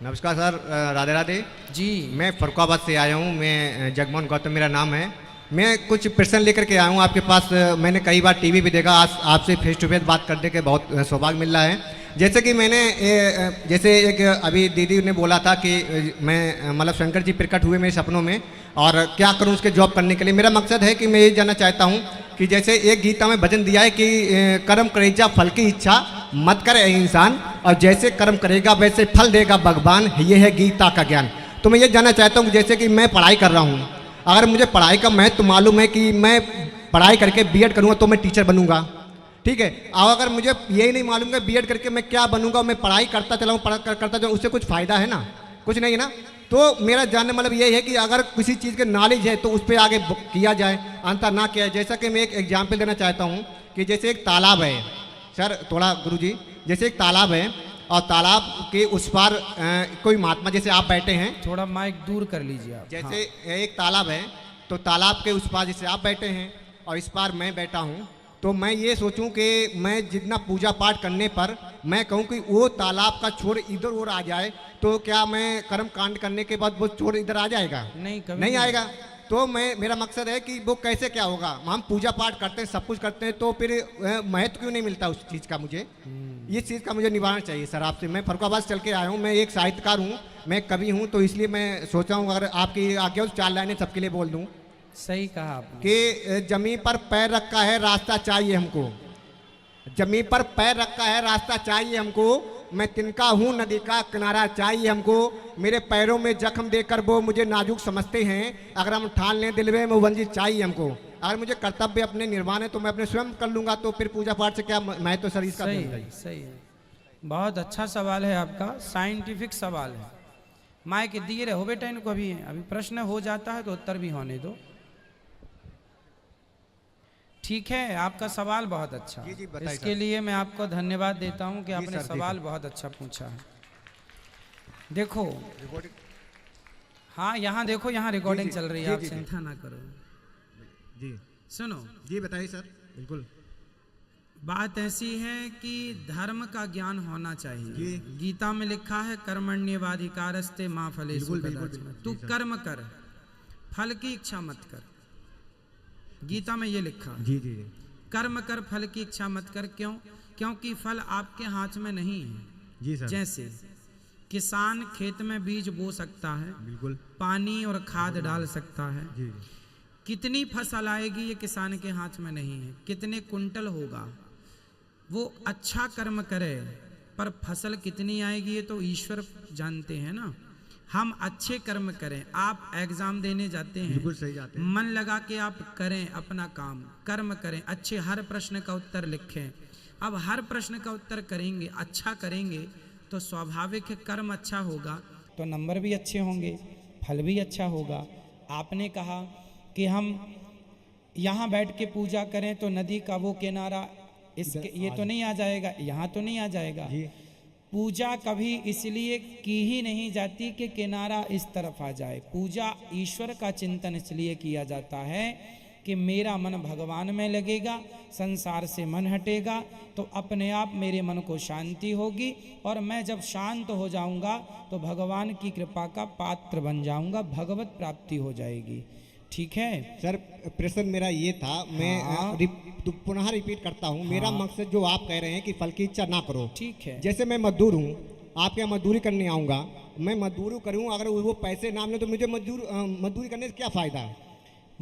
नमस्कार सर, राधे राधे जी। मैं फरुखाबाद से आया हूँ। मैं जगमोहन गौतम मेरा नाम है। मैं कुछ प्रश्न लेकर के आया हूँ आपके पास। मैंने कई बार टीवी पे देखा, आज आपसे फेस टू फेस बात करने के बहुत सौभाग्य मिल रहा है। जैसे कि मैंने जैसे एक अभी दीदी ने बोला था कि मैं मतलब शंकर जी प्रकट हुए मेरे सपनों में और क्या करूँ उसके जॉब करने के लिए। मेरा मकसद है कि मैं ये जानना चाहता हूँ कि जैसे एक गीता में भजन दिया है कि कर्म करेजा फल की इच्छा मत करे इंसान, और जैसे कर्म करेगा वैसे फल देगा भगवान, ये है गीता का ज्ञान। तो मैं ये जानना चाहता हूँ कि जैसे कि मैं पढ़ाई कर रहा हूँ, अगर मुझे पढ़ाई का महत्व तो मालूम है कि मैं पढ़ाई करके बीएड करूँगा तो मैं टीचर बनूंगा, ठीक है। और अगर मुझे यही नहीं मालूम कि बीएड करके मैं क्या बनूंगा, मैं पढ़ाई करता चलाऊँ करता चलाऊँ, उससे कुछ फ़ायदा है ना? कुछ नहीं है ना। तो मेरा जानने मतलब ये है कि अगर किसी चीज़ के नॉलेज है तो उस पर आगे किया जाए, अंतर ना किया जाए। जैसा कि मैं एक एग्जाम्पल देना चाहता हूँ कि जैसे एक तालाब है सर, थोड़ा गुरुजी, जैसे एक तालाब है और तालाब के उस पार कोई महात्मा, जैसे आप बैठे हैं, थोड़ा माइक दूर कर लीजिए आप। जैसे एक तालाब है तो तालाब के उस पार जैसे आप बैठे हैं और इस पार मैं बैठा हूँ, तो मैं ये सोचूं कि मैं जितना पूजा पाठ करने पर मैं कहूँ कि वो तालाब का छोर इधर उधर आ जाए, तो क्या मैं कर्म कांड करने के बाद वो छोर इधर आ जाएगा? नहीं, कभी नहीं आएगा। तो मेरा मकसद है कि वो कैसे क्या होगा। हम पूजा पाठ करते हैं, सब कुछ करते हैं, तो फिर महत्व क्यों नहीं मिलता उस चीज़ का? मुझे इस चीज़ का मुझे निवारण चाहिए सर आपसे। मैं फरुखाबाद चल के आया हूँ, मैं एक साहित्यकार हूँ, मैं कवि हूँ, तो इसलिए मैं सोचा हूँ अगर आपकी आज्ञा हो तो 4 लाइनें सबके लिए बोल दूँ सही कहा आपने कि जमीन पर पैर रखा है रास्ता चाहिए हमको, जमीन पर पैर रखा है रास्ता चाहिए हमको, मैं तिनका हूँ नदी का किनारा चाहिए हमको, मेरे पैरों में जख्म देकर वो मुझे नाजुक समझते हैं, अगर हम ठान लें दिल में वो वंजित चाहिए हमको। अगर मुझे कर्तव्य अपने निर्वाण है तो मैं अपने स्वयं कर लूंगा, तो फिर पूजा पाठ से क्या मैं तो सर इसका सही है, सही है। बहुत अच्छा सवाल है आपका, साइंटिफिक सवाल है। माइक दिए रहो बेटा इनको, अभी प्रश्न हो जाता है तो उत्तर भी होने दो। ठीक है, आपका सवाल बहुत अच्छा है। इसके लिए मैं आपको धन्यवाद देता हूं कि आपने सवाल बहुत अच्छा पूछा है। देखो, हाँ यहाँ देखो, यहाँ रिकॉर्डिंग चल रही है, आप चिंता ना करो जी। सुनो जी बताइए सर। बिल्कुल। बात ऐसी है कि धर्म का ज्ञान होना चाहिए। गीता में लिखा है कर्मण्येवाधिकारस्ते मां फलेषु कदाचन, तू कर्म कर, फल की इच्छा मत कर। गीता में ये लिखा, जी जी जी। कर्म कर, फल की इच्छा मत कर। क्यों? क्योंकि फल आपके हाथ में नहीं है। जी सर। जैसे किसान खेत में बीज बो सकता है, बिल्कुल, पानी और खाद डाल सकता है, जी। कितनी फसल आएगी ये किसान के हाथ में नहीं है, कितने कुंटल होगा। वो अच्छा कर्म करे पर फसल कितनी आएगी ये तो ईश्वर जानते हैं ना। हम अच्छे कर्म करें। आप एग्जाम देने जाते हैं, बिल्कुल सही जाते हैं, मन लगा के आप करें अपना काम, कर्म करें, अच्छे हर प्रश्न का उत्तर लिखें। अब हर प्रश्न का उत्तर करेंगे, अच्छा करेंगे तो स्वाभाविक है कर्म अच्छा होगा तो नंबर भी अच्छे होंगे, फल भी अच्छा होगा। आपने कहा कि हम यहाँ बैठ के पूजा करें तो नदी का वो किनारा इसके ये तो नहीं आ जाएगा, यहाँ तो नहीं आ जाएगा। पूजा कभी इसलिए की ही नहीं जाती कि किनारा इस तरफ आ जाए। पूजा ईश्वर का चिंतन इसलिए किया जाता है कि मेरा मन भगवान में लगेगा, संसार से मन हटेगा तो अपने आप मेरे मन को शांति होगी, और मैं जब शांत हो जाऊंगा तो भगवान की कृपा का पात्र बन जाऊंगा, भगवत प्राप्ति हो जाएगी। ठीक है सर, प्रश्न मेरा ये था, मैं पुनः रिपीट करता हूँ। मेरा मकसद जो आप कह रहे हैं कि फल की इच्छा ना करो, ठीक है। जैसे मैं मजदूर हूँ, आपके यहाँ मजदूरी करने आऊँगा, मैं मजदूरी करूँ, अगर वो पैसे ना मिले तो मुझे मजदूरी करने से क्या फायदा है?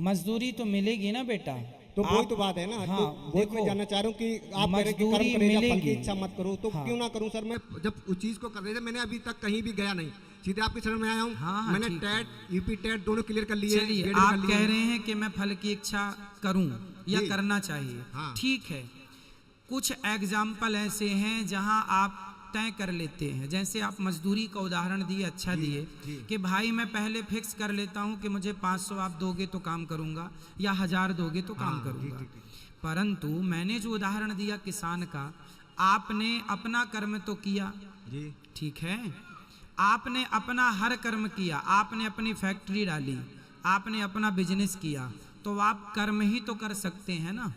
मजदूरी तो मिलेगी ना बेटा, तो वही तो बात है ना। हाँ, तो वही मैं जानना चाह रहा हूँ कि आप कह रहे हैं कि कर्म करेगा फल की इच्छा मत करो, तो क्यों ना करूँ सर? मैं जब उस चीज़ को कर रहे थे, मैंने अभी तक कहीं भी गया नहीं, सीधे आपके शरण में आया हूँ। मैंने टेट यूपी टेट दोनों क्लियर कर लिए। चलिए, आप कह रहे हैं कि मैं फल की इच्छा करूं या करना चाहिए, ठीक है। कुछ एग्जाम्पल ऐसे हैं जहां आप तय कर लेते हैं, जैसे आप मजदूरी का उदाहरण दिए, अच्छा दिए कि भाई मैं पहले फिक्स कर लेता हूं कि मुझे 500 आप दोगे तो काम करूंगा या 1000 दोगे तो काम करूंगा। परंतु मैंने जो उदाहरण दिया किसान का, आपने अपना कर्म तो किया, ठीक है, आपने अपना हर कर्म किया, आपने अपनी फैक्ट्री डाली, आपने अपना बिजनेस किया, तो आप कर्म ही तो कर सकते हैं ना।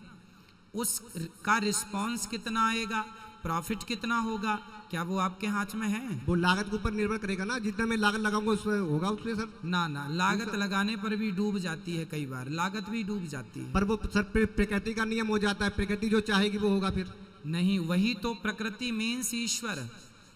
उसका रिस्पॉन्स कितना आएगा, प्रॉफिट कितना होगा, क्या वो आपके हाथ में है? वो लागत के ऊपर निर्भर करेगा ना, जितना मैं लागत लगाऊंगा उसमें होगा उसमें सर। ना ना, लागत लगाने पर भी डूब जाती है, कई बार लागत भी डूब जाती है। पर वो सर प्रकृति का नियम हो जाता है, प्रकृति जो चाहेगी वो होगा फिर। नहीं, वही तो प्रकृति मीन्स ईश्वर,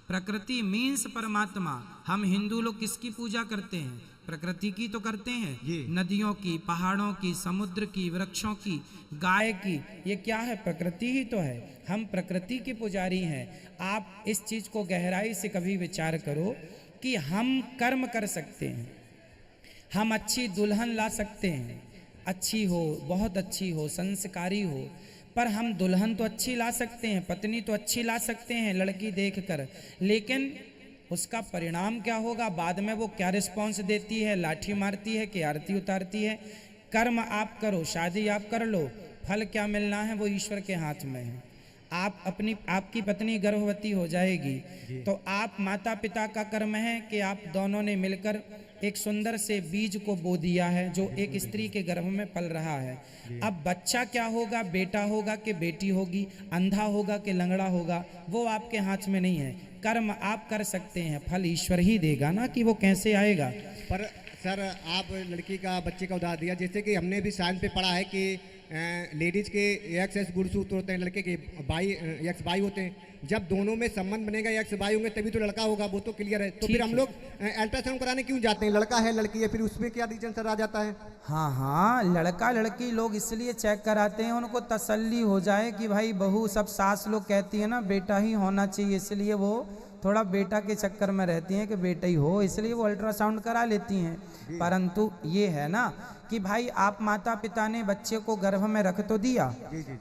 प्रकृति मीन्स परमात्मा। हम हिंदू लोग किसकी पूजा करते हैं? प्रकृति की तो करते हैं, नदियों की, पहाड़ों की, समुद्र की, वृक्षों की, गाय की। ये क्या है? प्रकृति ही तो है। हम प्रकृति के पुजारी हैं। आप इस चीज को गहराई से कभी विचार करो कि हम कर्म कर सकते हैं, हम अच्छी दुल्हन ला सकते हैं, अच्छी हो, बहुत अच्छी हो, संस्कारी हो, पर हम दुल्हन तो अच्छी ला सकते हैं, पत्नी तो अच्छी ला सकते हैं लड़की देखकर, लेकिन उसका परिणाम क्या होगा? बाद में वो क्या रिस्पॉन्स देती है? लाठी मारती है कि आरती उतारती है? कर्म आप करो, शादी आप कर लो, फल क्या मिलना है वो ईश्वर के हाथ में है। आपकी पत्नी गर्भवती हो जाएगी तो आप माता पिता का कर्म है कि आप दोनों ने मिलकर एक सुंदर से बीज को बो दिया है जो एक स्त्री के गर्भ में पल रहा है। अब बच्चा क्या होगा? बेटा होगा कि बेटी होगी, अंधा होगा कि लंगड़ा होगा, वो आपके हाथ में नहीं है। कर्म आप कर सकते हैं, फल ईश्वर ही देगा ना, कि वो कैसे आएगा। पर सर आप लड़की का, बच्चे का उदाहरण दिया, जैसे कि हमने भी साइंस पे पढ़ा है कि लेडीज के एक्स गुणसूत्र होते हैं, लड़के के एक्स वाई होते हैं। जब दोनों में संबंध बनेगा, एक्स वाई होंगे, तभी तो लड़का होगा, वो तो क्लियर है। तो फिर हम लोग अल्ट्रासाउंड कराने क्यों जाते हैं? लड़का है लड़की है, फिर उसमें क्या रीजन सर आ जाता है? हाँ हाँ, लड़का लड़की लोग इसलिए चेक कराते हैं, उनको तसल्ली हो जाए कि भाई बहू, सब सास लोग कहती है ना बेटा ही होना चाहिए, इसलिए वो थोड़ा बेटा के चक्कर में रहती हैं कि बेटा ही हो, इसलिए वो अल्ट्रासाउंड करा लेती हैं। परंतु ये है ना कि भाई आप माता पिता ने बच्चे को गर्भ में रख तो दिया,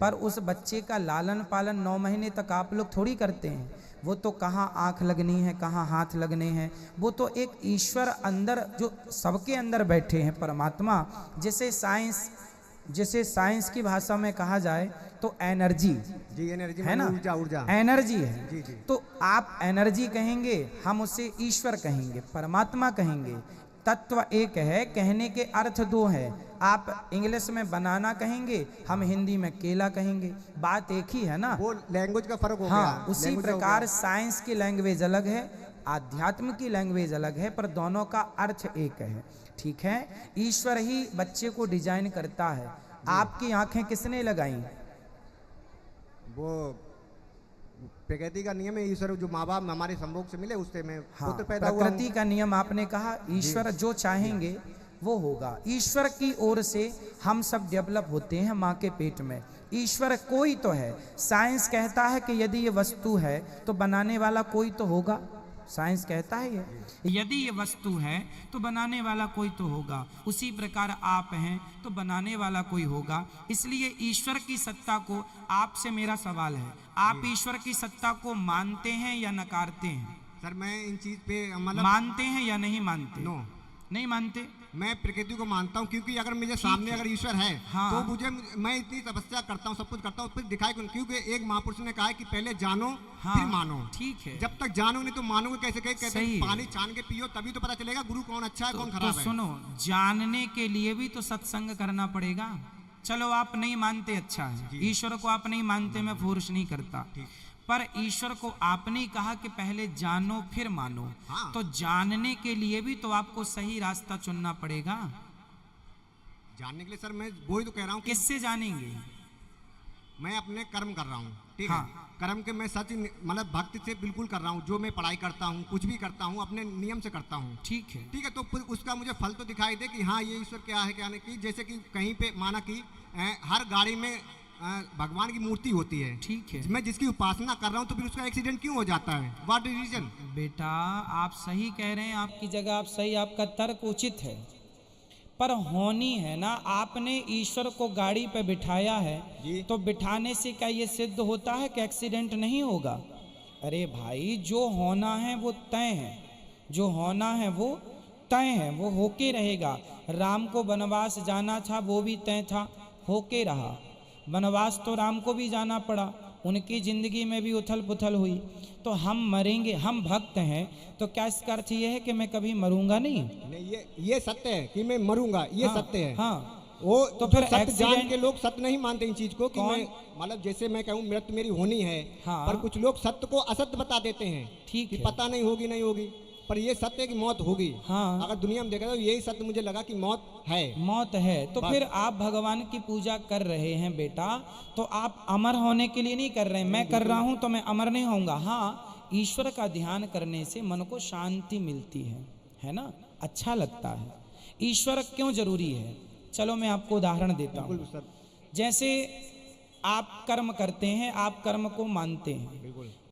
पर उस बच्चे का लालन पालन 9 महीने तक आप लोग थोड़ी करते हैं। वो तो कहाँ आँख लगनी है, कहाँ हाथ लगने हैं, वो तो एक ईश्वर अंदर, जो सबके अंदर बैठे हैं, परमात्मा। जैसे साइंस की भाषा में कहा जाए तो एनर्जी एनर्जी है ना, ऊर्जा एनर्जी है। तो आप एनर्जी कहेंगे, हम उसे ईश्वर कहेंगे, परमात्मा कहेंगे। तत्व एक है, कहने के अर्थ दो है। आप इंग्लिश में बनाना कहेंगे, हम हिंदी में केला कहेंगे, बात एक ही है ना। वो लैंग्वेज का फर्क हो गया। हाँ, उसी प्रकार साइंस की लैंग्वेज अलग है, आध्यात्म की लैंग्वेज अलग है, पर दोनों का अर्थ एक है। ठीक है, ईश्वर ही बच्चे को डिजाइन करता है। आपकी आंखें किसने लगाई? वो प्रकृति का नियम है, ईश्वर जो माँ बाप हमारे संभोग से मिले उससे मैं पुत्र पैदा हुआ। प्रकृति का नियम आपने कहा, ईश्वर जो चाहेंगे वो होगा। ईश्वर की ओर से हम सब डेवलप होते हैं माँ के पेट में। ईश्वर कोई तो है। साइंस कहता है कि यदि ये वस्तु है तो बनाने वाला कोई तो होगा। साइंस कहता है ये, यदि ये वस्तु है तो बनाने वाला कोई तो होगा। उसी प्रकार आप हैं तो बनाने वाला कोई होगा। इसलिए ईश्वर की सत्ता को, आपसे मेरा सवाल है, आप ईश्वर की सत्ता को मानते हैं या नकारते हैं? सर मैं इन चीज पे मतलब मानते हैं या नहीं मानते? नो, नहीं मानते। मैं प्रकृति को मानता हूँ, क्योंकि अगर मुझे सामने अगर ईश्वर है हाँ, तो मैं इतनी तपस्या करता हूँ, सब कुछ करता हूँ, फिर दिखाई क्योंकि एक महापुरुष ने कहा है कि पहले जानो फिर मानो। ठीक है, जब तक जानो नहीं तो मानोगे कैसे? कहते हैं पानी छान के पियो तभी तो पता चलेगा गुरु कौन अच्छा है कौन खराब है। सुनो, जानने के लिए भी तो सत्संग करना पड़ेगा। चलो आप नहीं मानते, अच्छा है, ईश्वर को आप नहीं मानते, मैं फोर्स नहीं करता, पर ईश्वर को आपने कहा कि पहले जानो फिर मानो। हाँ। तो जानने के लिए भी तो आपको सही रास्ता चुनना पड़ेगा। जानने के लिए सर मैं वही तो कह रहा हूँ। किससे जानेंगे? मैं अपने कर्म कर रहा हूँ, ठीक हाँ। है, कर्म के मैं सच मतलब भक्ति से बिल्कुल कर रहा हूँ। जो मैं पढ़ाई करता हूँ, कुछ भी करता हूँ, अपने नियम से करता हूँ। ठीक है, ठीक है, तो फिर उसका मुझे फल तो दिखाई दे कि हाँ ये ईश्वर क्या है क्या नहीं। जैसे कि कहीं पे माना कि हर गाड़ी में भगवान की मूर्ति होती है, ठीक है, मैं जिसकी उपासना कर रहा हूँ, तो फिर उसका एक्सीडेंट क्यों हो जाता है? What is reason? बेटा आप सही कह रहे हैं, आपकी जगह आप सही, आपका तर्क उचित है, पर होनी है ना। आपने ईश्वर को गाड़ी पे बिठाया है तो बिठाने से क्या ये सिद्ध होता है कि एक्सीडेंट नहीं होगा? अरे भाई, जो होना है वो तय है, जो होना है वो तय है, वो होके रहेगा। राम को वनवास जाना था, वो भी तय था, होके रहा। वनवास तो राम को भी जाना पड़ा, उनकी जिंदगी में भी उथल पुथल हुई। तो हम मरेंगे, हम भक्त हैं, तो क्या इसका अर्थ ये है कि मैं कभी मरूंगा नहीं? नहीं, ये सत्य है कि मैं मरूंगा, ये हाँ, सत्य है। हाँ, वो तो जो फिर सत्य जान accident- के लोग सत्य नहीं मानते इन चीज को कि कौन? मैं मतलब जैसे मैं कहूँ मृत्यु मेरी होनी है, हाँ। पर कुछ लोग सत्य को असत्य बता देते हैं ठीक कि है। पता नहीं होगी नहीं होगी, पर ये सत्य है कि मौत होगी। हाँ। अगर दुनिया में देखा तो यही सत्य मुझे लगा कि मौत है। मौत है तो बस। फिर आप भगवान की पूजा कर रहे हैं बेटा, तो आप अमर होने के लिए नहीं कर रहे हैं। मैं कर रहा हूं तो मैं अमर नहीं होऊंगा। हाँ, ईश्वर का ध्यान करने से मन को शांति मिलती है ना, अच्छा लगता है। ईश्वर क्यों जरूरी है, चलो मैं आपको उदाहरण देता हूँ। बिल्कुल सर, जैसे आप कर्म करते हैं, आप कर्म को मानते हैं, बिल्कुल